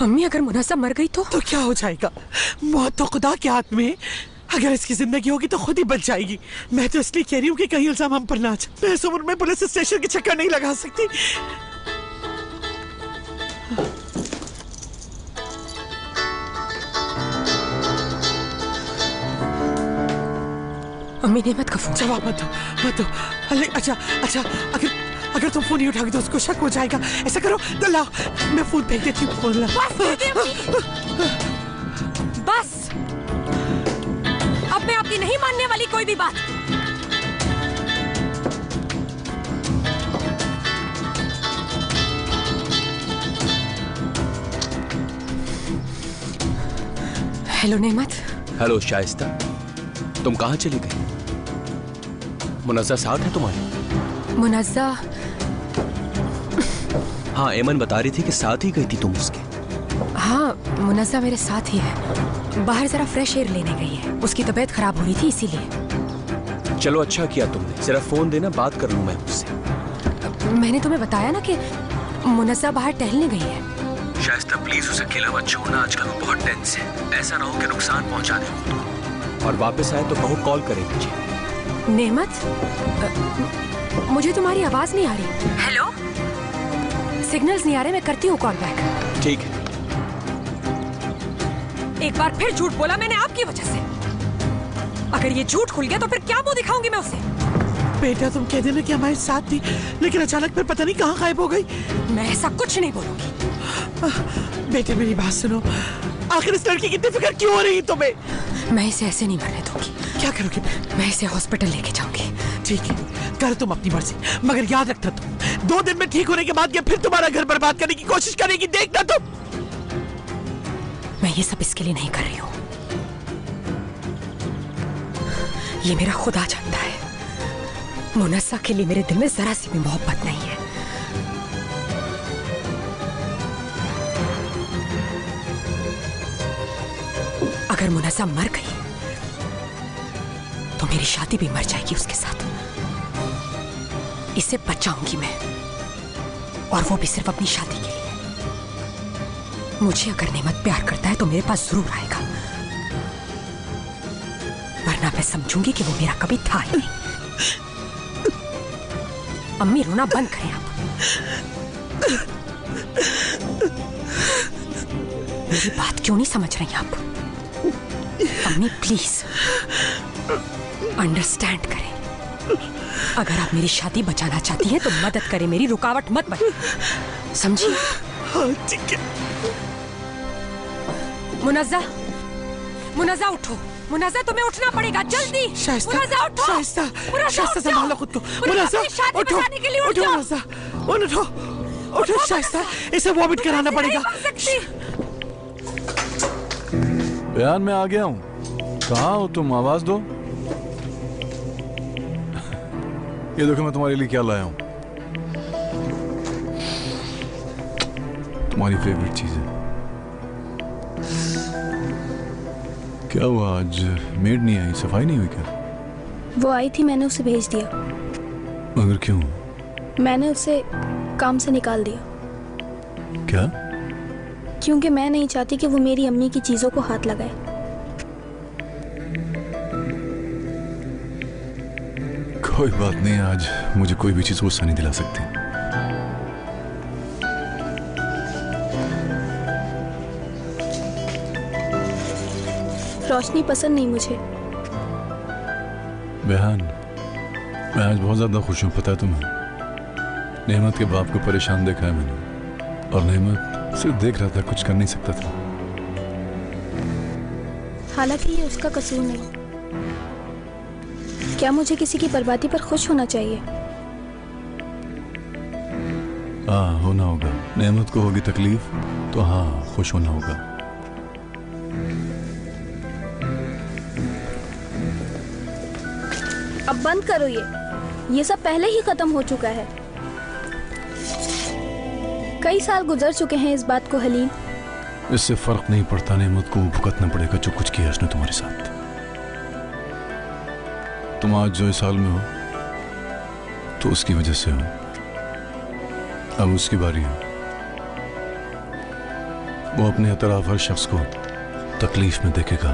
अम्मी अगर मुनासा मर गई तो क्या हो जाएगा? मौत तो खुदा के हाथ में है। अगर इसकी जिंदगी होगी तो खुद ही बच जाएगी। मैं तो इसलिए कह रही हूँ कि कहीं इल्जाम हम पर ना आ जाए। मैं इस उम्र में पुलिस स्टेशन के चक्कर नहीं लगा सकती। अम्मी नेमत का फोन। जवाब मत दो। अच्छा अगर तुम फोन नहीं उठाओगे तो उसको शक हो जाएगा। ऐसा करो तो लाओ, मैं फोन फेंक देती हूँ। फोन बस अब मैं आपकी नहीं मानने वाली कोई भी बात। हेलो नेमत। हेलो शाइस्ता, तुम कहाँ चली गई? मुनज़्ज़ा साथ है तुम्हारी? मुनज़्ज़ा? हाँ, एमन बता रही थी कि साथ ही गई थी तुम उसके। हाँ, मुनज़्ज़ा मेरे साथ ही है। बाहर जरा फ्रेश एयर लेने गई है। उसकी तबीयत खराब हो रही थी इसीलिए। चलो अच्छा किया तुमने। जरा फोन देना, बात कर लूँ मैं उससे। मैंने तुम्हें बताया ना कि मुनज़्ज़ा बाहर टहलने गई है। शाइस्ता प्लीज उसे अकेला मत छोड़ना, आजकल वो बहुत टेंस है। ऐसा ना हो कि नुकसान पहुंचा दे वो। और वापस आए तो कहो कॉल करे मुझे। नेमत, मुझे तुम्हारी आवाज नहीं आ रही। हेलो, सिग्नल्स नहीं आ रहे। मैं करती हूँ कॉल बैक। ठीक है। एक बार फिर झूठ बोला मैंने आपकी वजह से। अगर ये झूठ खुल गया तो फिर क्या मुंह दिखाऊंगी मैं उसे। बेटा तुम कह देना कि हमारे साथ थी, लेकिन अचानक फिर पता नहीं कहाँ गायब हो गई। मैं ऐसा कुछ नहीं बोलूंगी। बेटे मेरी बात सुनो, आखिर इस लड़की की इतनी फिक्र क्यों हो रही है तुम्हें? मैं इसे ऐसे नहीं मरने दूंगी। क्या करोगे? मैं इसे हॉस्पिटल लेके जाऊंगी। ठीक है, कर तुम अपनी मर्जी, मगर याद रखना तुम 2 दिन में ठीक होने के बाद या फिर तुम्हारा घर बर्बाद करने की कोशिश करेगी, देखना तुम। मैं ये सब इसके लिए नहीं कर रही हूँ। ये मेरा खुदा जानता है, मुनज़्ज़ा के लिए मेरे दिल में जरा सी भी मोहब्बत नहीं है। अगर मुनज़्ज़ा मर गई तो मेरी शादी भी मर जाएगी उसके साथ। इसे बचाऊंगी मैं, और वो भी सिर्फ अपनी शादी के लिए। मुझे अगर नेमत प्यार करता है तो मेरे पास जरूर आएगा, वरना मैं समझूंगी कि वो मेरा कभी था ही नहीं। अम्मी रोना बंद करें आप। मेरी बात क्यों नहीं समझ रही आप? अम्मी प्लीज अंडरस्टैंड करें। अगर आप मेरी शादी बचाना चाहती हैं तो मदद करें, मेरी रुकावट मत बने, समझिए? हाँ ठीक है। मुनज़्ज़ा उठो। मुनज़्ज़ा तुम्हें उठना पड़ेगा जल्दी। मुनज़्ज़ा उठो। शाइस्ता संभालो खुद को। मुनज़्ज़ा उठो, उठो, उठो शाइस्ता, इसे वॉमिट कराना पड़ेगा। बयान में आ गया हूँ। कहाँ हो तुम? आवाज दो। ये देखो मैं तुम्हारे लिए क्या लाया हूँ। तुम्हारी फेवरेट चीज है। क्या हुआ, आज मेड नहीं आई? सफाई नहीं हुई क्या? वो आई थी, मैंने उसे भेज दिया। मगर क्यों? मैंने उसे काम से निकाल दिया। क्या? क्योंकि मैं नहीं चाहती कि वो मेरी अम्मी की चीजों को हाथ लगाए। कोई बात नहीं, आज मुझे कोई भी चीज गुस्सा नहीं दिला सकती। रोशनी पसंद नहीं मुझे। बेहान, मैं आज बहुत ज्यादा खुश हूँ, पता है तुम्हें? नेमत के बाप को परेशान देखा है मैंने, और नेमत सिर्फ देख रहा था, कुछ कर नहीं सकता था। हालांकि ये उसका कसूर नहीं। क्या मुझे किसी की बर्बादी पर खुश होना चाहिए? हाँ, होना होगा। नेमत को होगी तकलीफ तो हाँ, खुश होना होगा। अब बंद करो ये सब पहले ही खत्म हो चुका है। कई साल गुजर चुके हैं इस बात को हलीम। इससे फर्क नहीं पड़ता, नेमत को भुगतना पड़ेगा जो कुछ किया उसने तुम्हारे साथ। तुम आज जो इस हाल में हो तो उसकी वजह से हो। अब उसकी बारी है। वो अपने अतराफ हर शख्स को तकलीफ में देखेगा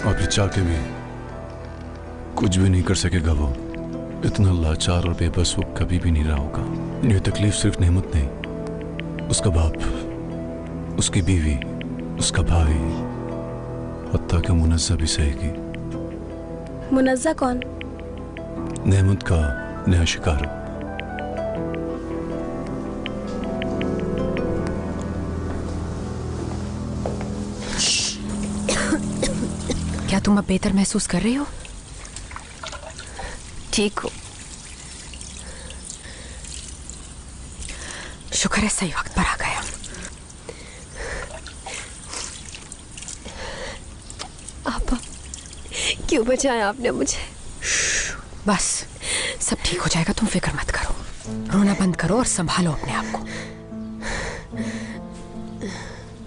और फिर चाह के भी कुछ भी नहीं कर सकेगा। वो इतना लाचार और बेबस वो कभी भी नहीं रहा होगा। ये तकलीफ सिर्फ नेमत नहीं, उसका बाप, उसकी बीवी, उसका भाई, हत्ता कि मुनज़्ज़ा भी सहेगी। मुनज़्ज़ा कौन? नेमत का नया शिकार। क्या तुम अब बेहतर महसूस कर रही हो? ठीक हो। शुक्र है सही वक्त पर आ गए हम। आपा, क्यों बचाया आपने मुझे? बस सब ठीक हो जाएगा, तुम फिक्र मत करो। रोना बंद करो और संभालो अपने आप को।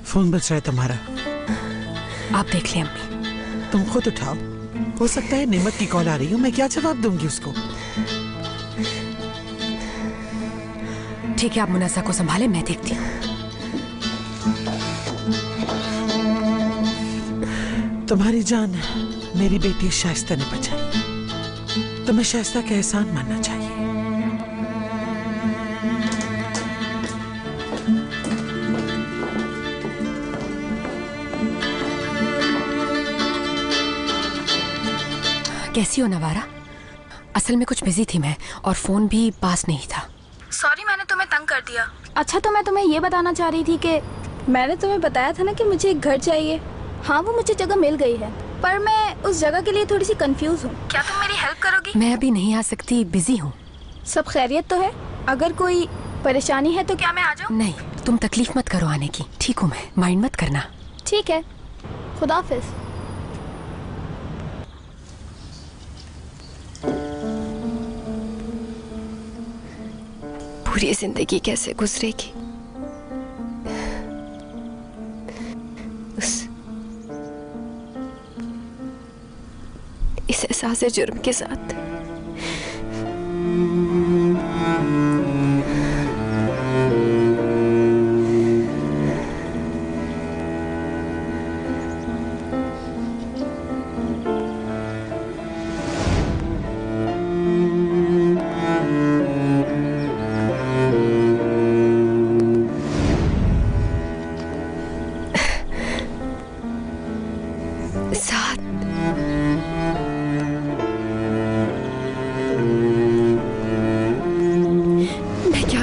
फोन बज रहा है तुम्हारा, आप देख लें अम्मी। तुम खुद उठाओ। हो सकता है नेमत की कॉल आ रही हो, मैं क्या जवाब दूंगी उसको। ठीक है, आप मुनज़्ज़ा को संभालें, मैं देखती हूँ। तुम्हारी जान मेरी बेटी शाइस्ता ने बचाई, तुम्हें शाइस्ता का एहसान मानना चाहिए। कैसी हो नवारा? असल में कुछ बिजी थी मैं और फोन भी पास नहीं था। सॉरी, मैंने तुम्हें तंग कर दिया। अच्छा, तो मैं तुम्हें ये बताना चाह रही थी कि मैंने तुम्हें बताया था ना कि मुझे एक घर चाहिए। हाँ, वो मुझे जगह मिल गई है, पर मैं उस जगह के लिए थोड़ी सी कंफ्यूज हूँ। क्या तुम मेरी हेल्प करोगी? मैं अभी नहीं आ सकती, बिजी हूँ। सब खैरियत तो है? अगर कोई परेशानी है तो क्या मैं आ जाऊँ? नहीं, तुम तकलीफ मत करो आने की। ठीक हूँ मैं, माइंड मत करना। ठीक है, खुदा हाफिज। पूरी जिंदगी कैसे गुजरेगी इस एहसास जुर्म के साथ।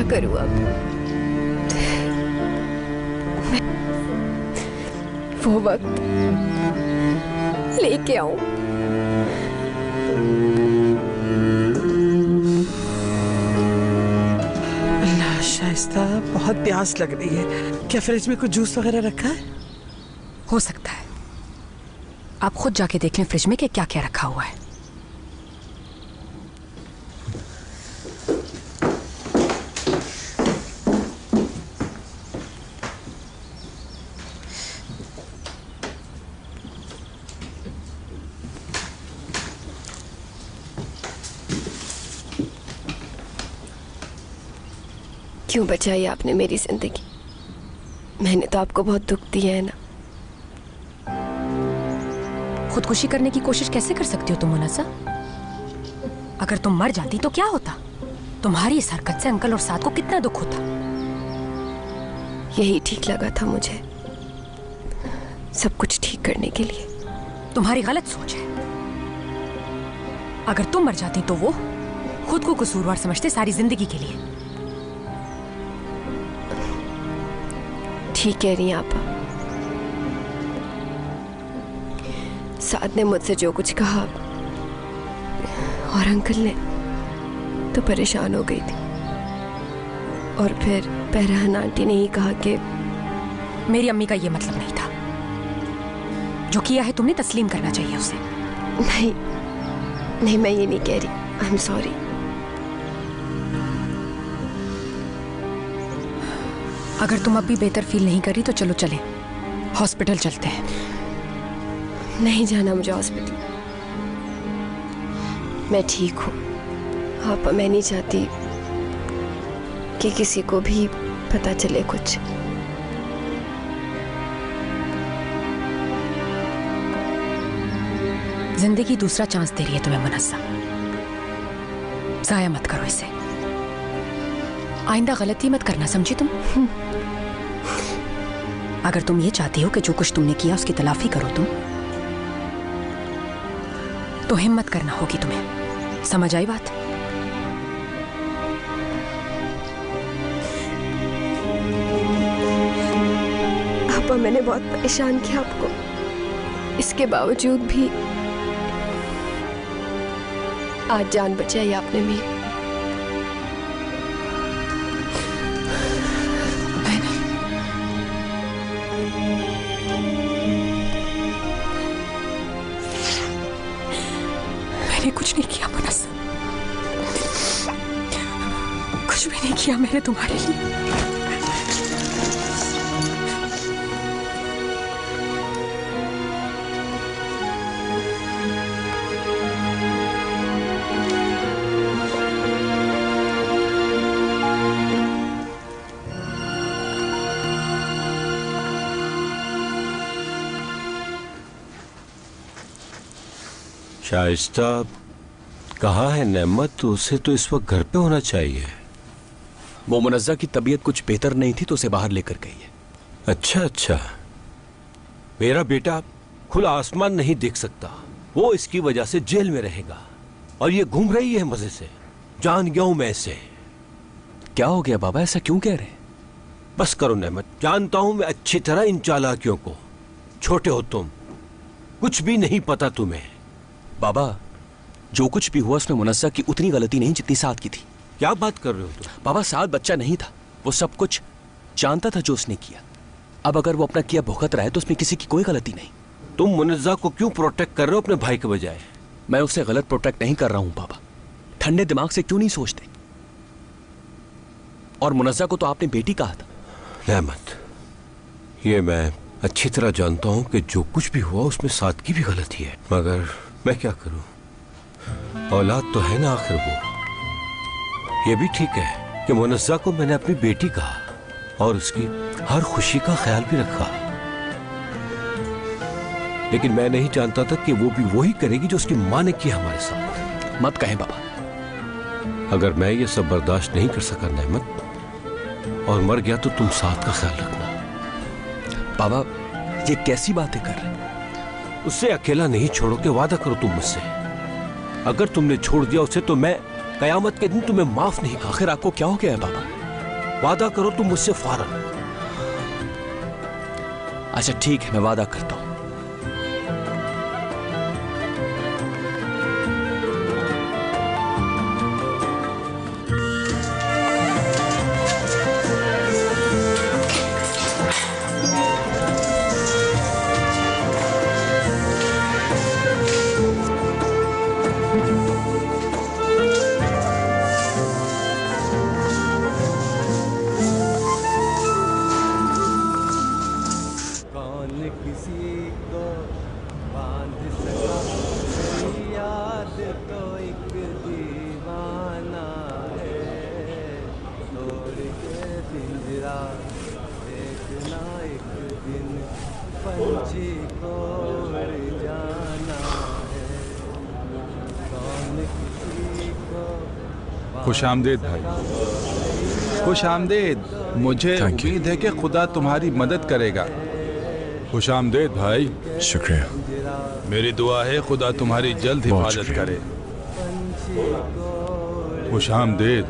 करूं अब? वो वक्त लेके आऊं? अल्लाह, शाइस्ता बहुत प्यास लग रही है। क्या फ्रिज में कुछ जूस वगैरह रखा है? हो सकता है, आप खुद जाके देख लें फ्रिज में कि क्या क्या रखा हुआ है। क्यों बचाई आपने मेरी जिंदगी? मैंने तो आपको बहुत दुख दिया है ना। खुदकुशी करने की कोशिश कैसे कर सकती हो तुम मुनज़्ज़ा? अगर तुम मर जाती तो क्या होता? तुम्हारी इस हरकत से अंकल और साथ को कितना दुख होता। यही ठीक लगा था मुझे, सब कुछ ठीक करने के लिए। तुम्हारी गलत सोच है। अगर तुम मर जाती तो वो खुद को कसूरवार समझते सारी जिंदगी के लिए। ठीक कह रही हैं आप। साद ने मुझसे जो कुछ कहा और अंकल ने तो परेशान हो गई थी, और फिर पहरान आंटी ने ही कहा कि मेरी अम्मी का ये मतलब नहीं था। जो किया है तुमने तस्लीम करना चाहिए उसे। नहीं नहीं, मैं ये नहीं कह रही। I am sorry. अगर तुम अब भी बेहतर फील नहीं कर रही तो चलो चले, हॉस्पिटल चलते हैं। नहीं जाना मुझे हॉस्पिटल, मैं ठीक हूँ। आप, मैं नहीं चाहती कि किसी को भी पता चले कुछ। जिंदगी दूसरा चांस दे रही है तुम्हें मुनस्सा, जाया मत करो इसे। आइंदा गलती मत करना, समझी तुम? अगर तुम ये चाहती हो कि जो कुछ तुमने किया उसकी तलाफी करो तुम, तो हिम्मत करना होगी तुम्हें। समझ आई बात? पापा, मैंने बहुत परेशान किया आपको, इसके बावजूद भी आज जान बचाई आपने मेरी। मैंने कुछ नहीं किया मुनस्सा, कुछ भी नहीं किया मैंने तुम्हारे लिए। शाइस्ता कहाँ है नेमत? उसे तो इस वक्त घर पे होना चाहिए। वो मुनज्जा की तबीयत कुछ बेहतर नहीं थी तो उसे बाहर लेकर गई है। अच्छा अच्छा, मेरा बेटा खुला आसमान नहीं देख सकता, वो इसकी वजह से जेल में रहेगा और ये घूम रही है मजे से। जान गया हूं मैं इसे। क्या हो गया बाबा, ऐसा क्यों कह रहे हैं? बस करो नेमत, जानता हूं मैं अच्छी तरह इन चालाकियों को। छोटे हो तुम, कुछ भी नहीं पता तुम्हें। बाबा, जो कुछ भी हुआ उसमें मुनस्सा की उतनी गलती नहीं जितनी साद की थी। क्या बात कर रहे हो तुम? बाबा, साद बच्चा नहीं था, वो सब कुछ जानता था जो उसने किया। अब अगर वो अपना किया भुगत रहा है तो उसमें किसी की कोई गलती नहीं। तुम मुनज्जा को क्यों प्रोटेक्ट कर रहे हो अपने भाई के बजाय? मैं उसे गलत प्रोटेक्ट नहीं कर रहा हूं बाबा। ठंडे दिमाग से क्यों नहीं सोचते? और मुनज्जा को तो आपने बेटी कहा था। नेमत, ये मैं अच्छी तरह जानता हूं कि जो कुछ भी हुआ उसमें साद की भी गलती है, मगर मैं क्या करूं? औलाद तो है ना आखिर वो। ये भी ठीक है कि मुनज्जा को मैंने अपनी बेटी कहा और उसकी हर खुशी का ख्याल भी रखा, लेकिन मैं नहीं जानता था कि वो भी वही करेगी जो उसकी मां ने किया हमारे साथ। मत कहें बाबा। अगर मैं ये सब बर्दाश्त नहीं कर सका नेमत और मर गया तो तुम साथ का ख्याल रखना। बाबा, ये कैसी बातें कर रहे हैं? उसे अकेला नहीं छोड़ोगे, वादा करो तुम मुझसे। अगर तुमने छोड़ दिया उसे तो मैं कयामत के दिन तुम्हें माफ नहीं करूंगा। आखिर आपको क्या हो गया है बाबा? वादा करो तुम मुझसे फारग। अच्छा ठीक है, मैं वादा करता हूं। खुशामदीद भाई, खुशामदीद। मुझे उम्मीद है कि खुदा तुम्हारी मदद करेगा। खुशामदीद भाई। शुक्रिया। मेरी दुआ है खुदा तुम्हारी जल्द हिफाजत करे। खुशामदीद।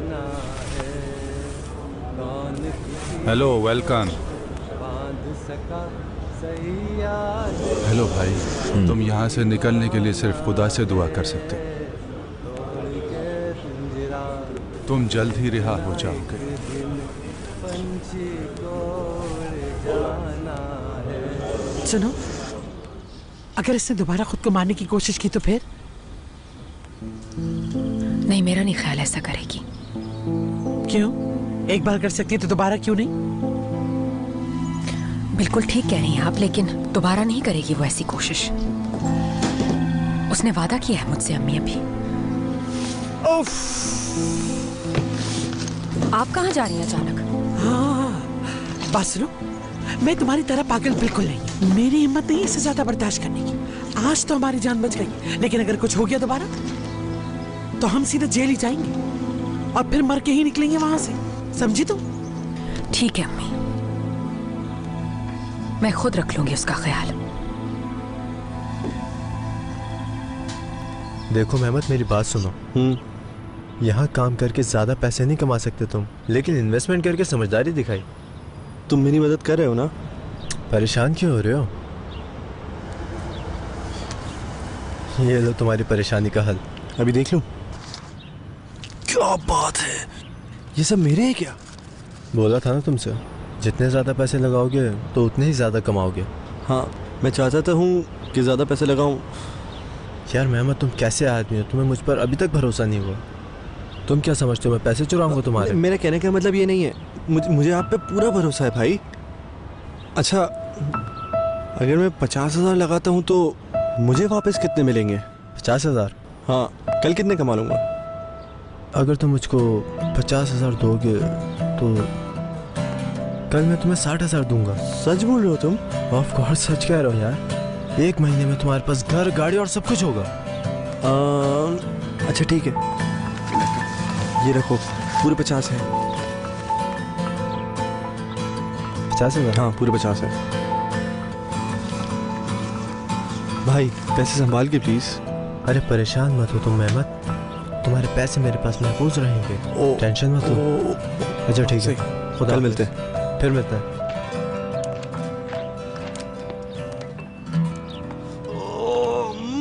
Hello, welcome. हेलो भाई, तुम यहाँ से निकलने के लिए सिर्फ खुदा से दुआ कर सकते। तुम जल्द ही रिहा हो जाओगे। सुनो, अगर इसने दोबारा खुद को मारने की कोशिश की तो फिर? नहीं, मेरा नहीं ख्याल ऐसा करेगी। क्यों? एक बार कर सकती है तो दोबारा क्यों नहीं? बिल्कुल ठीक कह रही हैं आप, लेकिन दोबारा नहीं करेगी वो ऐसी कोशिश। उसने वादा किया है मुझसे अम्मी अभी। आप कहाँ जा रही हैं अचानक? हाँ, बात सुनो, मैं तुम्हारी तरह पागल बिल्कुल नहीं हूँ। मेरी हिम्मत नहीं इससे ज्यादा बर्दाश्त करने की। आज तो हमारी जान बच गई, लेकिन अगर कुछ हो गया दोबारा तो हम सीधे जेल ही जाएंगे और फिर मर के ही निकलेंगे वहां से, समझी तुम? ठीक है अम्मी, मैं खुद रख लूंगी उसका ख्याल। देखो मेहमत, मेरी बात सुनो। यहाँ काम करके ज्यादा पैसे नहीं कमा सकते तुम, लेकिन इन्वेस्टमेंट करके समझदारी दिखाई। तुम मेरी मदद कर रहे हो ना? परेशान क्यों हो रहे हो? ये लो तुम्हारी परेशानी का हल। अभी देख लूं? क्या बात है, ये सब मेरे हैं क्या? बोला था ना तुमसे, जितने ज्यादा पैसे लगाओगे तो उतने ही ज्यादा कमाओगे। हाँ, मैं चाहता तो हूँ कि ज्यादा पैसे लगाऊं। यार मेहमत, तुम कैसे आदमी हो? तुम्हें मुझ पर अभी तक भरोसा नहीं हुआ। तुम क्या समझते हो मैं पैसे चुराऊंगा तुम्हारे? मेरा कहने का मतलब ये नहीं है, मुझे आप पे पूरा भरोसा है भाई। अच्छा, अगर मैं 50,000 लगाता हूँ तो मुझे वापस कितने मिलेंगे? 50,000? हाँ, कल कितने कमा लूंगा? अगर तुम मुझको 50,000 दोगे तो कल मैं तुम्हें 60,000 दूंगा। सच बोल रहे हो तुम? ऑफ कोर्स सच कह रहा हूँ यार। 1 महीने में तुम्हारे पास घर, गाड़ी और सब कुछ होगा। अच्छा ठीक है, ये रखो, पूरे 50 है। 50,000? हाँ, पूरे 50 है। भाई पैसे संभाल के प्लीज। अरे परेशान मत हो तुम मेहमत, तुम्हारे पैसे मेरे पास महफूज रहेंगे, टेंशन मत लो। अच्छा ठीक है, कल मिलते हैं। फिर मिलते हैं।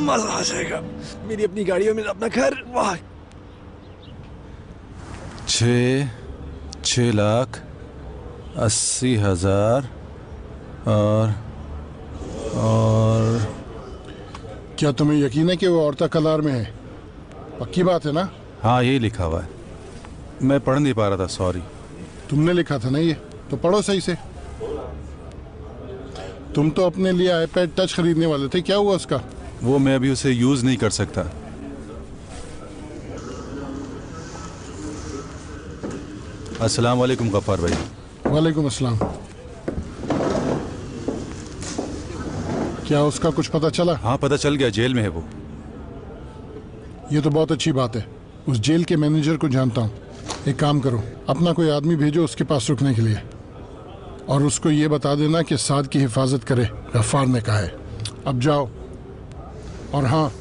मजा आ जाएगा, मेरी अपनी गाड़ियों में अपना घर। वाह, 6,80,000 और क्या तुम्हें यकीन है कि वो औरता कलार में है? पक्की बात है ना? हाँ, यही लिखा हुआ है, मैं पढ़ नहीं पा रहा था, सॉरी। तुमने लिखा था ना ये, तो पढ़ो सही से। तुम तो अपने लिए आईपैड टच खरीदने वाले थे, क्या हुआ उसका? वो मैं अभी उसे यूज नहीं कर सकता। अस्सलाम वालेकुम गफ्फार भाई। वालेकुम अस्सलाम। क्या उसका कुछ पता चला? हाँ, पता चल गया, जेल में है वो। ये तो बहुत अच्छी बात है, उस जेल के मैनेजर को जानता हूँ। एक काम करो, अपना कोई आदमी भेजो उसके पास रुकने के लिए, और उसको ये बता देना कि साद की हिफाजत करे, गफ्फार ने कहा है। अब जाओ, और हाँ,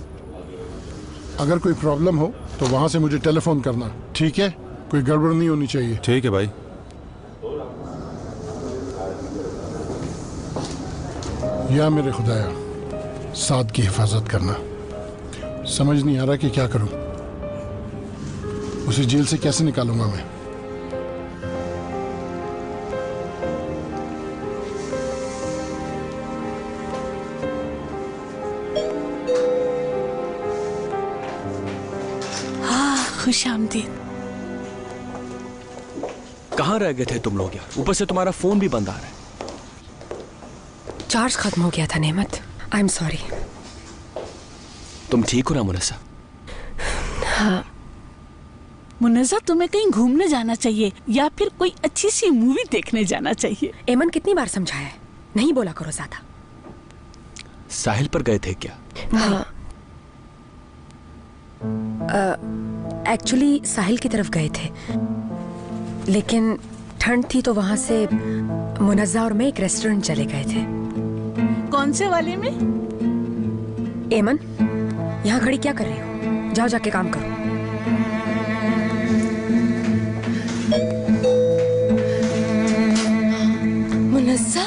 अगर कोई प्रॉब्लम हो तो वहां से मुझे टेलीफोन करना, ठीक है? कोई गड़बड़ नहीं होनी चाहिए। ठीक है भाई। या मेरे खुदाया, साद की हिफाजत करना। समझ नहीं आ रहा कि क्या करूं, उसे जेल से कैसे निकालूंगा मैं। खुश आमदीद। कहाँ रह गए थे तुम लोग यार? ऊपर से तुम्हारा फोन भी बंद आ रहा है। चार्ज खत्म हो गया था नेमत, आई एम सॉरी। तुम ठीक हो ना मुनस्सा? हाँ मुनस्सा, तुम्हें कहीं घूमने जाना चाहिए या फिर कोई अच्छी सी मूवी देखने जाना चाहिए। एमन कितनी बार समझाया है, नहीं बोला करो ज्यादा। साहिल पर गए थे क्या? हाँ, एक्चुअली साहिल की तरफ गए थे, लेकिन ठंड थी तो वहां से मुनस्सा और मैं एक रेस्टोरेंट चले गए थे। कौन से वाले में? एमन, यहाँ खड़ी क्या कर रही हो? जाओ जाके काम करो। मुनस्सा,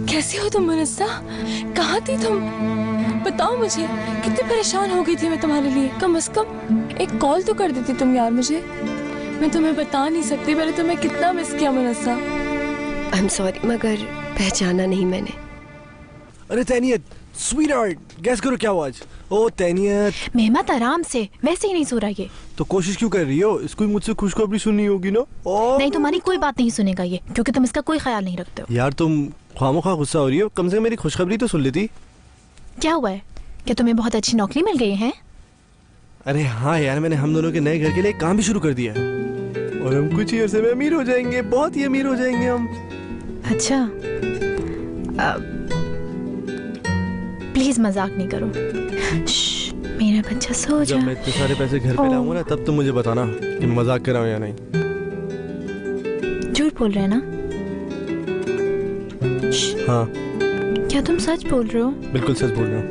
कैसी हो तुम मुनस्सा? कहाँ थी तुम? बताओ मुझे, कितनी परेशान हो गई थी मैं तुम्हारे लिए। कम से कम एक कॉल तो कर देती तुम यार मुझे। मैं तुम्हें बता नहीं सकती मैंने तुम्हें कितना मिस किया मुनस्सा। आई एम सॉरी, मगर पहचाना नहीं मैंने। अरे तैनियत, स्वीटहार्ट, गैस करो क्या हुआ आज? ओ तैनियत। मेहमत आराम से, वैसे ही नहीं सो रहा ये। तो कोशिश क्यों कर रही हो? इसको मुझसे खुशखबरी सुननी होगी ना। नहीं, तुम्हारी कोई बात नहीं सुनेगा ये, क्योंकि तुम इसका कोई ख्याल नहीं रखते हो। यार तुम खामोखा गुस्सा हो रही हो, कम से कम मेरी खुशखबरी तो सुन लेती। क्या हुआ है? क्या तुम्हें बहुत अच्छी नौकरी मिल गई है? अरे हाँ यार, मैंने हम दोनों के नए घर के लिए काम भी शुरू कर दिया है और हम कुछ ही अरसे में अमीर हो जाएंगे, बहुत ही अमीर हो जाएंगे हम। अच्छा, प्लीज मजाक नहीं करो। मेरा बच्चा सो जा। जब मैं इतने सारे पैसे घर पे लाऊंगा ना, तब तुम मुझे बताना कि मजाक कर रहा हूँ या नहीं। झूठ बोल रहे हैं ना? हाँ। क्या तुम सच बोल रहे हो? बिल्कुल सच बोल रहा हूँ।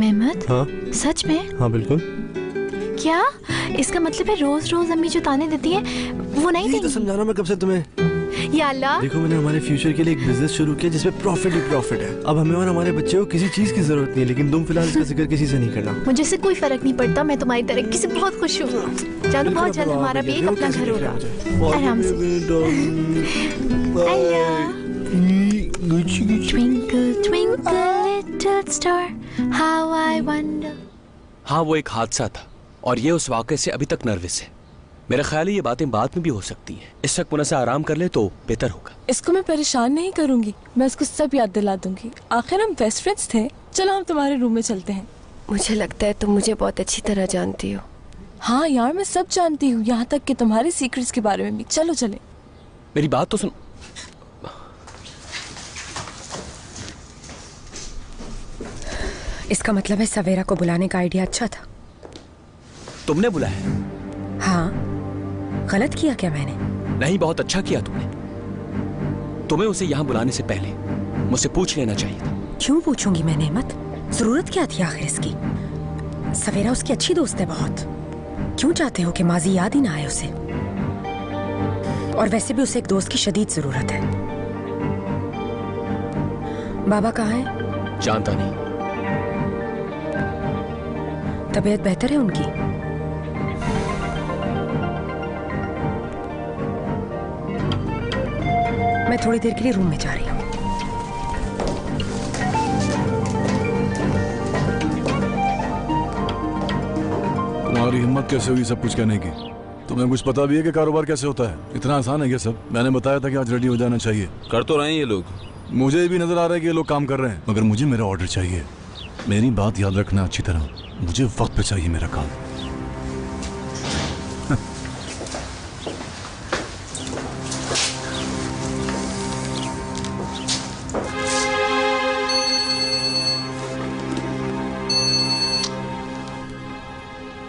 मेहमत? हाँ। सच में? हाँ बिल्कुल। क्या इसका मतलब है रोज रोज अम्मी जो ताने देती है वो नहीं देंगी? तो समझा रहा हूँ मैं कब से तुम्हें। या अल्लाह, देखो मैंने हमारे फ्यूचर के लिए एक बिजनेस शुरू किया जिसमें प्रॉफिट ही प्रॉफिट है। अब हमें और हमारे बच्चे को किसी चीज की जरूरत नहीं है, लेकिन तुम फिलहाल इसका जिक्र किसी से नहीं करना। मुझे से कोई फर्क नहीं पड़ता, मैं तुम्हारी तरक्की से बहुत खुश हूँ। जानू बहुत जल्द हमारा भी एक अपना घर होगा, आराम से। Twinkle twinkle little star, how I wonder। हाँ, वो एक हादसा था और ये उस वाक़े से अभी तक नर्वस है। मेरा ख्याल है ये बातें बाद में भी हो सकती हैं। इस वक्त मुनस्सा आराम कर ले तो बेहतर होगा। इसको मैं परेशान नहीं करूंगी, मैं इसको सब याद दिला दूंगी। आखिर हम बेस्ट फ्रेंड्स थे। चलो हम तुम्हारे रूम में चलते हैं। मुझे लगता है तुम मुझे बहुत अच्छी तरह जानती हो। हाँ यार, मैं सब जानती हूँ, यहाँ तक कि तुम्हारे सीक्रेट्स के बारे में भी। चलो चले। मेरी बात तो सुन। इसका मतलब है सवेरा को बुलाने का आइडिया अच्छा था। तुमने बुलाया? हाँ। गलत किया क्या मैंने? नहीं, बहुत अच्छा किया तुमने। तुम्हें उसे यहाँ बुलाने से पहले मुझसे पूछ लेना चाहिए था। क्यों पूछूंगी मैं नेमत? जरूरत क्या थी आखिर इसकी? सवेरा उसकी अच्छी दोस्त है बहुत। क्यों चाहते हो कि माजी याद ही ना आए उसे? और वैसे भी उसे एक दोस्त की शदीद जरूरत है। बाबा कहाँ है? जानता नहीं। तबीयत बेहतर है उनकी? मैं थोड़ी देर के लिए रूम में जा रही हूँ। तुम्हारी हिम्मत कैसे हुई सब कुछ कहने की? तुम्हें कुछ पता भी है कि कारोबार कैसे होता है? इतना आसान है ये सब? मैंने बताया था कि आज रेडी हो जाना चाहिए। कर तो रहे हैं ये लोग। मुझे भी नजर आ रहा है कि ये लोग काम कर रहे हैं, मगर मुझे मेरा ऑर्डर चाहिए। मेरी बात याद रखना अच्छी तरह, मुझे वक्त पे चाहिए मेरा काम।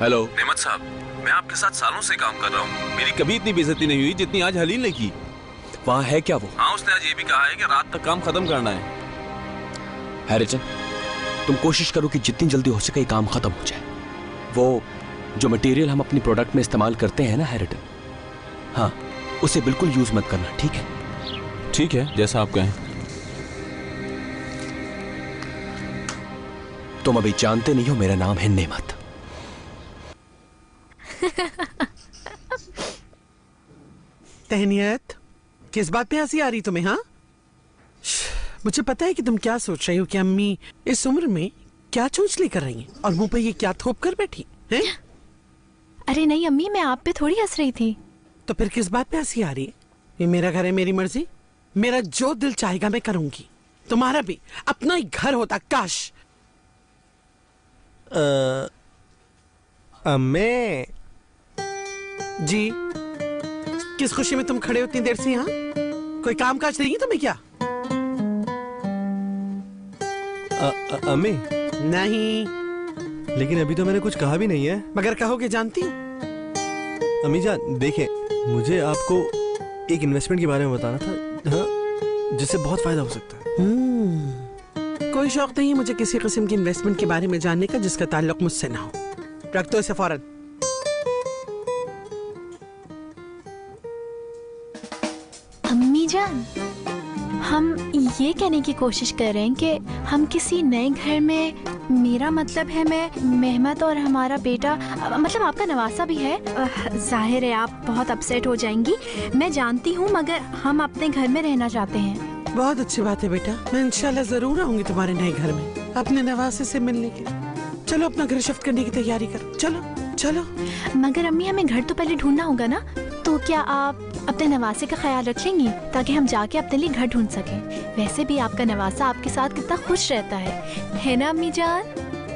हेलो नेमत साहब, मैं आपके साथ सालों से काम कर रहा हूँ। मेरी कभी इतनी बेइज्जती नहीं हुई जितनी आज हलील ने की। वहाँ है क्या वो? हाँ, उसने आज ये भी कहा है कि रात तक काम खत्म करना है। हैरिटन, तुम कोशिश करो कि जितनी जल्दी हो सके काम खत्म हो जाए। वो जो मटेरियल हम अपनी प्रोडक्ट में इस्तेमाल करते हैं ना हैरिटन, हाँ, उसे बिल्कुल यूज मत करना, ठीक है? ठीक है, जैसा आप कहें। तुम अभी जानते नहीं हो मेरा नाम है नेमत। तहनियत, किस बात पे हंसी आ रही तुम्हें? हाँ, मुझे पता है कि तुम क्या सोच रही हो कि अम्मी इस उम्र में क्या चोंचली कर रही हैं और मुंह पे ये क्या थोप कर बैठी हैं? अरे नहीं अम्मी, मैं आप पे थोड़ी हंस रही थी। तो फिर किस बात पे हंसी आ रही है? ये मेरा घर है, मेरी मर्जी, मेरा जो दिल चाहेगा मैं करूंगी। तुम्हारा भी अपना ही घर होता काश। अम्मे जी, किस खुशी में तुम खड़े हो इतनी देर से यहाँ? कोई काम काज नहीं है तुम्हें क्या? अम्मी नहीं। लेकिन अभी तो मैंने कुछ कहा भी नहीं है। मगर कहोगे जानती हूँ। अम्मी जान देखें, मुझे आपको एक इन्वेस्टमेंट के बारे में बताना था, हाँ, जिससे बहुत फायदा हो सकता है। कोई शौक नहीं है मुझे किसी किस्म की इन्वेस्टमेंट के बारे में जानने का जिसका ताल्लुक मुझसे ना हो। रख दो इसे फौरन। अम्मी जान, हम ये कहने की कोशिश कर रहे हैं कि हम किसी नए घर में, मेरा मतलब है मैं, मेहमत और हमारा बेटा, मतलब आपका नवासा भी है। जाहिर है आप बहुत अपसेट हो जाएंगी, मैं जानती हूँ, मगर हम अपने घर में रहना चाहते हैं। बहुत अच्छी बात है बेटा, मैं इंशाल्लाह जरूर आऊंगी तुम्हारे नए घर में अपने नवासे से मिलने के। चलो अपना घर शिफ्ट करने की तैयारी करो, चलो चलो। मगर अम्मी हमें घर तो पहले ढूंढना होगा ना, तो क्या आप अपने नवासे का ख्याल रख लेंगी ताकि हम जाके अपने लिए घर ढूंढ सकें? वैसे भी आपका नवासा आपके साथ कितना खुश रहता है ना अम्मी जान?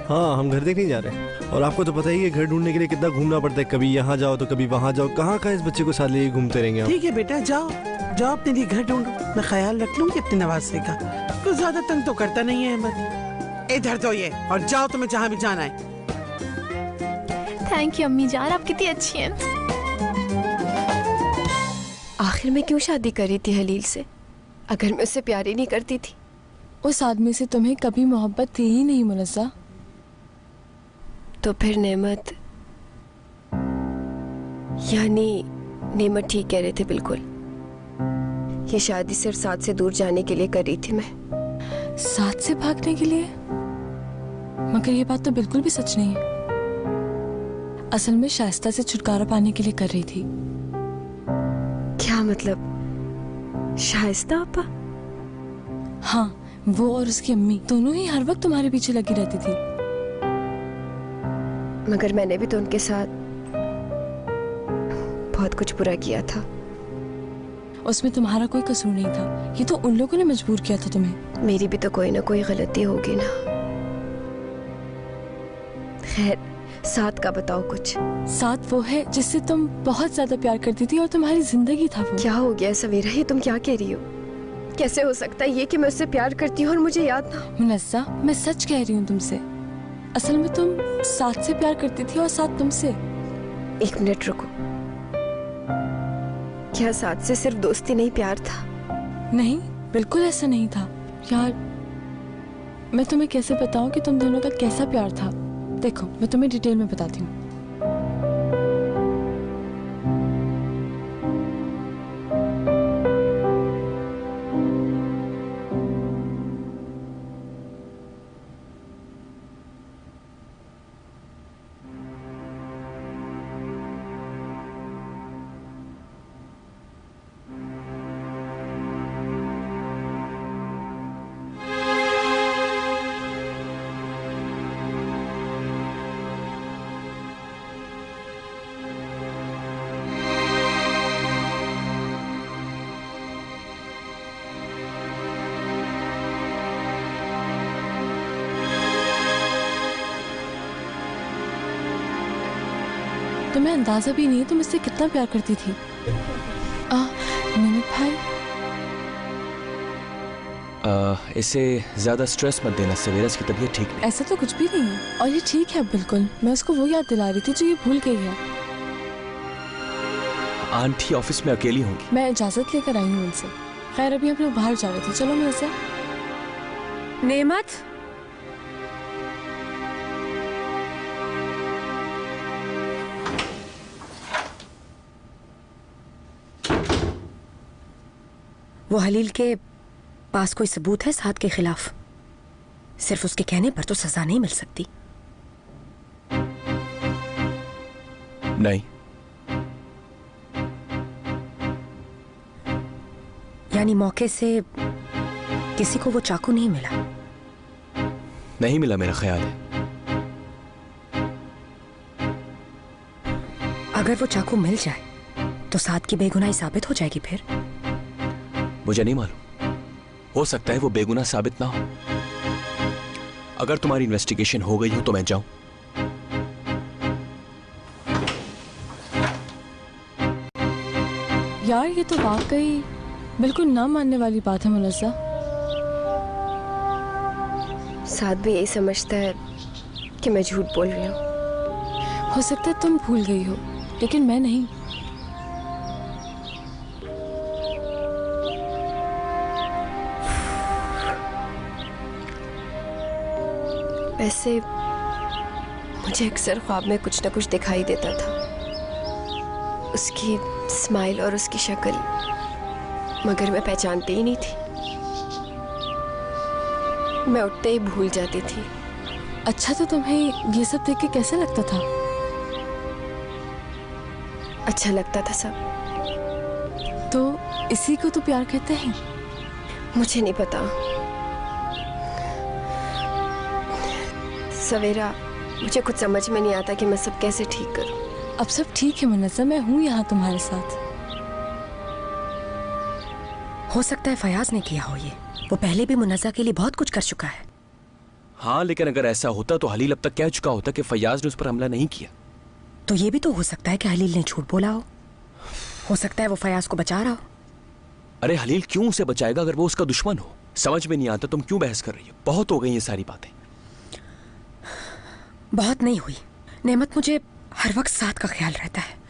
हाँ, हम घर देखने जा रहे हैं और आपको तो पता ही है घर ढूंढने के लिए कितना घूमना पड़ता है। कभी यहाँ जाओ तो कभी वहाँ जाओ, कहाँ इस बच्चे को साथ लेके घूमते रहेंगे। ठीक है बेटा, जाओ जाओ अपने लिए घर ढूंढो, मैं ख्याल रख लूंगी अपने नवासे का। ज्यादा तंग तो करता नहीं है अहमद। इधर दो ये और जाओ, तुम्हें जहाँ भी जाना है। थैंक यू अम्मी जान, आप कितनी अच्छी हैं। आखिर में क्यों शादी करी थी हलील से, अगर मैं उससे प्यार ही नहीं करती थी? उस आदमी से तुम्हें कभी मोहब्बत थी ही नहीं मुनस्सा। तो फिर नेमत, यानी नेमत ठीक कह रहे थे बिल्कुल। ये शादी सिर्फ साथ से दूर जाने के लिए कर रही थी मैं। साथ से भागने के लिए? मगर ये बात तो बिल्कुल भी सच नहीं है। असल में शाइस्ता से छुटकारा पाने के लिए कर रही थी। क्या मतलब? शाइस्ता आपा? हाँ, वो और उसकी अम्मी दोनों ही हर वक्त तुम्हारे पीछे लगी रहती थी। मगर मैंने भी तो उनके साथ बहुत कुछ बुरा किया था। उसमें तुम्हारा कोई कसूर नहीं था, ये तो उन लोगों ने मजबूर किया था तुम्हें। मेरी भी तो कोई ना कोई गलती होगी ना। खैर, साथ का बताओ कुछ। साथ वो है जिससे तुम बहुत ज्यादा प्यार करती थी और तुम्हारी जिंदगी था वो। क्या हो गया सवेरा, ये तुम क्या कह रही हो? कैसे हो सकता है ये कि मैं उससे प्यार करती हूँ और मुझे याद ना? मुनस्सा, मैं सच कह रही हूँ तुमसे। असल में तुम साथ से प्यार करती थी और साथ तुमसे। एक मिनट रुको, क्या साथ से सिर्फ दोस्ती नहीं प्यार था? नहीं, बिल्कुल ऐसा नहीं था यार। मैं तुम्हें कैसे बताऊं कि तुम दोनों का कैसा प्यार था। देखो, मैं तुम्हें डिटेल में बताती हूँ। तुम्हें अंदाजा भी नहीं है तुम इससे कितना प्यार करती थी। नेमत भाई, इसे ज्यादा स्ट्रेस मत देना सवेरा, इसकी तबीयत ठीक नहीं। ऐसा तो कुछ भी नहीं है और ये ठीक है बिल्कुल। मैं उसको वो याद दिला रही थी जो ये भूल गई है। आंटी ऑफिस में अकेली होंगी। मैं इजाजत लेकर आई हूँ उनसे। खैर, अभी हम लोग बाहर जा रहे थे। चलो मेरे से। नेमत, वो हलील के पास कोई सबूत है साद के खिलाफ? सिर्फ उसके कहने पर तो सजा नहीं मिल सकती। नहीं। यानी मौके से किसी को वो चाकू नहीं मिला? नहीं मिला, मेरा ख्याल है। अगर वो चाकू मिल जाए तो साद की बेगुनाही साबित हो जाएगी फिर? मुझे नहीं मालूम, हो सकता है वो बेगुनाह साबित ना हो। अगर तुम्हारी इन्वेस्टिगेशन हो गई हो तो मैं जाऊं? यार, ये तो वाकई बिल्कुल ना मानने वाली बात है मुनस्सा। साद भी यही समझता है कि मैं झूठ बोल रही हूँ। हो सकता है तुम भूल गई हो, लेकिन मैं नहीं। वैसे मुझे अक्सर ख्वाब में कुछ न कुछ दिखाई देता था। उसकी स्माइल और उसकी शक्ल, मगर मैं पहचानती ही नहीं थी। मैं उठते ही भूल जाती थी। अच्छा, तो तुम्हें ये सब देख के कैसा लगता था? अच्छा लगता था सब। तो इसी को तो प्यार कहते हैं? मुझे नहीं पता सवेरा, मुझे कुछ समझ में नहीं आता कि मैं सब कैसे ठीक करूं। अब सब ठीक है मुनस्सा, मैं हूं यहाँ तुम्हारे साथ। हो सकता है फयाज ने किया हो ये। वो पहले भी मुनस्सा के लिए बहुत कुछ कर चुका है। हाँ, लेकिन अगर ऐसा होता तो हलील अब तक कह चुका होता कि फयाज ने उस पर हमला नहीं किया। तो ये भी तो हो सकता है कि हलील ने झूठ बोला हो सकता है वो फयाज को बचा रहा हो। अरे हलील क्यों उसे बचाएगा अगर वो उसका दुश्मन हो? समझ में नहीं आता तुम क्यों बहस कर रही हो। बहुत हो गई ये सारी बातें। बहुत नहीं हुई नेमत, मुझे हर वक्त साथ का ख्याल रहता है।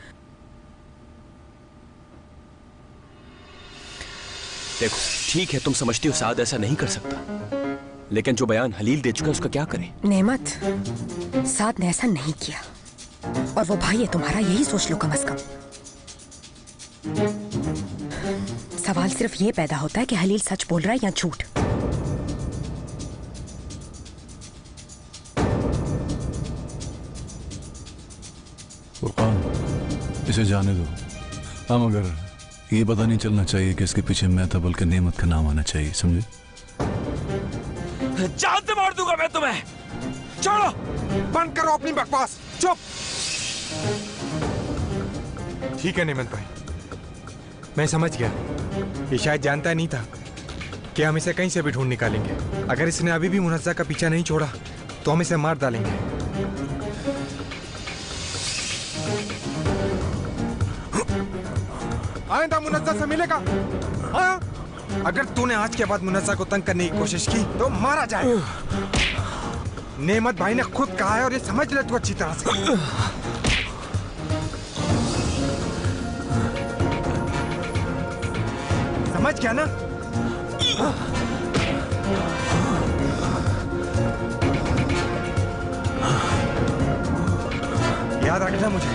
देखो ठीक है, तुम समझती हो साद ऐसा नहीं कर सकता, लेकिन जो बयान हलील दे चुका है उसका क्या करें? नेमत, साद ने ऐसा नहीं किया और वो भाई है तुम्हारा, यही सोच लो कम से कम। सवाल सिर्फ ये पैदा होता है कि हलील सच बोल रहा है या झूठ। फुरकान, इसे जाने दो। हम अगर ये पता नहीं चलना चाहिए कि इसके पीछे मैं था, बल्कि नेमत का नाम आना चाहिए, समझे? जान से मार दूंगा मैं तुम्हें। छोड़ो, बंद करो अपनी बकवास, चुप। ठीक है नेमत भाई, मैं समझ गया। ये शायद जानता नहीं था कि हम इसे कहीं से भी ढूंढ निकालेंगे। अगर इसने अभी भी मुनज्जा का पीछा नहीं छोड़ा तो हम इसे मार डालेंगे। आइंदा मुनज्जा से मिलेगा। हाँ? अगर तूने आज के बाद मुनज्जा को तंग करने की कोशिश की तो मारा जाएगा। नेमत भाई ने खुद कहा है और ये समझ ले तू अच्छी तरह से। समझ गया ना? याद रखना मुझे।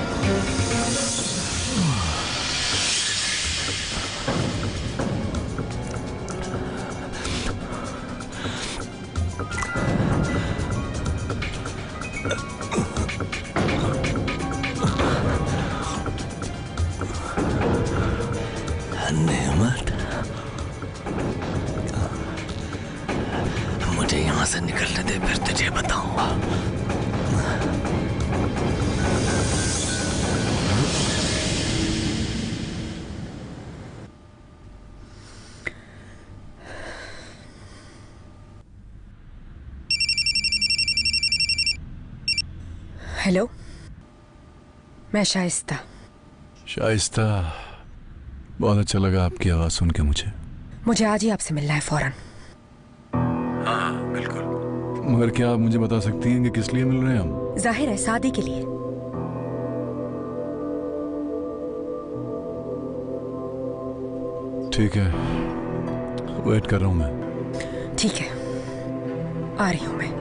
नेमत, मुझे यहां से निकलने दे, फिर तुझे बताऊंगा। हेलो, मैं शाइस्ता। शाइस्ता, बहुत अच्छा लगा आपकी आवाज सुन के मुझे आज ही आपसे मिलना है फौरन। हाँ बिल्कुल। मगर क्या आप मुझे बता सकती हैं कि किस लिए मिल रहे हैं हम? जाहिर है शादी के लिए। ठीक है, वेट कर रहा हूं मैं। ठीक है, आ रही हूं मैं।